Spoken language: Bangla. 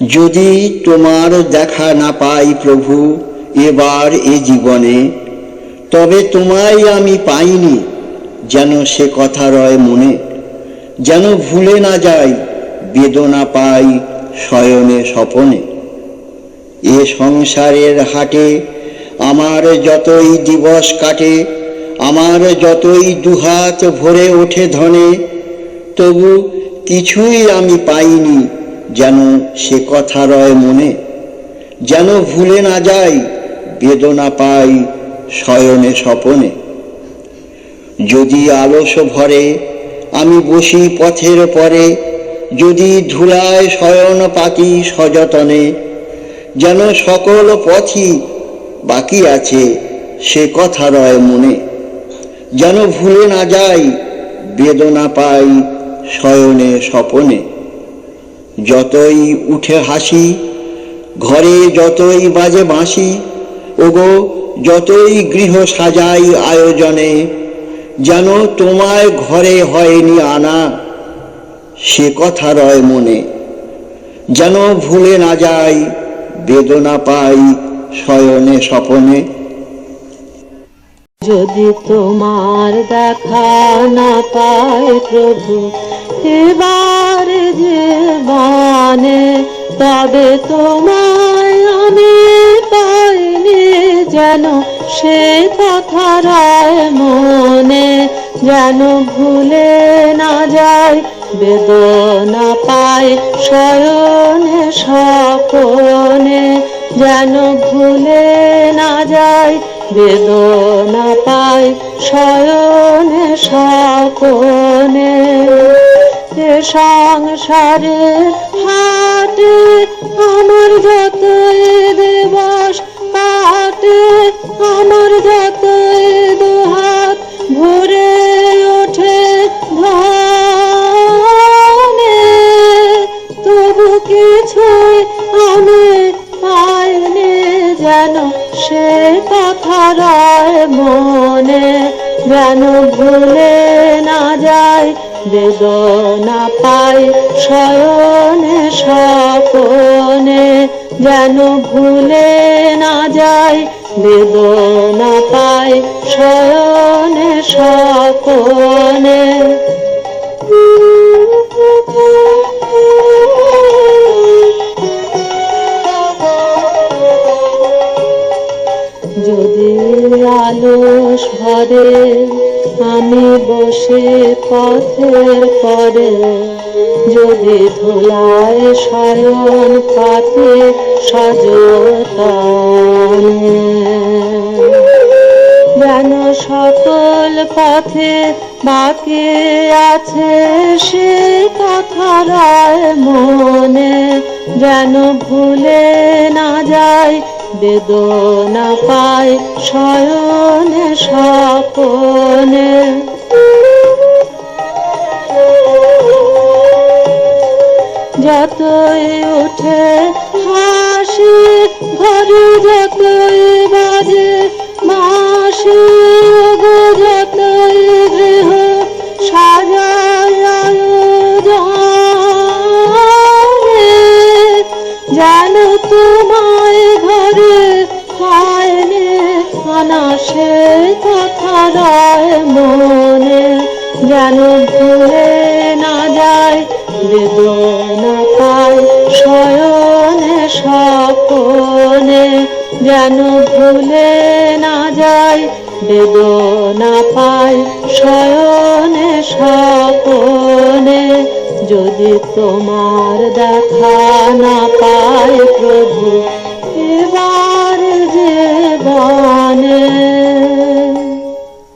যদি তোমার দেখা না পাই প্রভু এবার এ জীবনে, তবে তোমায় আমি পাইনি যেন সে কথা রয় মনে। যেন ভুলে না যাই বেদনা পাই শয়নে স্বপনে। এ সংসারের হাটে আমার যতই দিবস কাটে, আমার যতই দুহাত ভরে ওঠে ধনে, তবু কিছুই আমি পাইনি যেন সে কথা রয় মনে। যেন ভুলে না যাই বেদনা পাই শয়নে স্বপনে। যদি আলস ভরে আমি বসি পথের পরে, যদি ধুলায় শয়ন পাতি সযতনে, যেন সকল পথই বাকি আছে সে কথা রয় মনে। যেন ভুলে না যাই বেদনা পাই শয়নে স্বপনে। যতই উঠে হাসি ঘরে, যতই বাজে বাঁশি, ওগো যতই গৃহ সাজাই আয়োজনে, যেন তোমায় ঘরে হয়নি আনা সে কথা রয় মনে। যেন ভুলে না যাই বেদনা পাই শয়নে স্বপনে। যদি তোমার দেখা না পাই প্রভু এবার জীবনে, তবে তোমায় আমি পাইনি যেন সে কথা রয় মনে। যেন ভুলে না যাই বেদনা পাই শয়নে স্বপনে। যেন ভুলে না যাই বেদনা পাই শয়নে স্বপনে। এ সংসারের হাটে আমার যতই দিবস কাটে, আমার যতই দুহাত ভরে ওঠে ধনে, তবু কিছুই আমি পাইনি যেন সে কথা রয় মনে। যেন ভুলে না যাই বেদনা পাই শয়নে স্বপনে। যেন ভুলে না যাই বেদনা পাই শয়নে স্বপনে। যদি আলস ভরে আমি বসে পথের পরে, যদি ধুলায় শয়ন পাতে সযতনে, যেন সকল পথে বাকি আছে সে কথা রয় মনে। যেন ভুলে না যাই বেদনা পাই শয়নে স্বপনে। যতই উঠে হাসি ঘরে, যতই বাজে বাঁশি, যতই গৃহ সাজাই আয়োজনে, যেন তোমায় ঘরে হয়নি আনা সে কথা রয় মনে। যেন ভুলে না যাই বেদনা পাই শয়নে স্বপনে। যেন ভুলে না যাই বেদনা পাই শয়নে স্বপনে। যদি তোমার দেখা না পাই প্রভু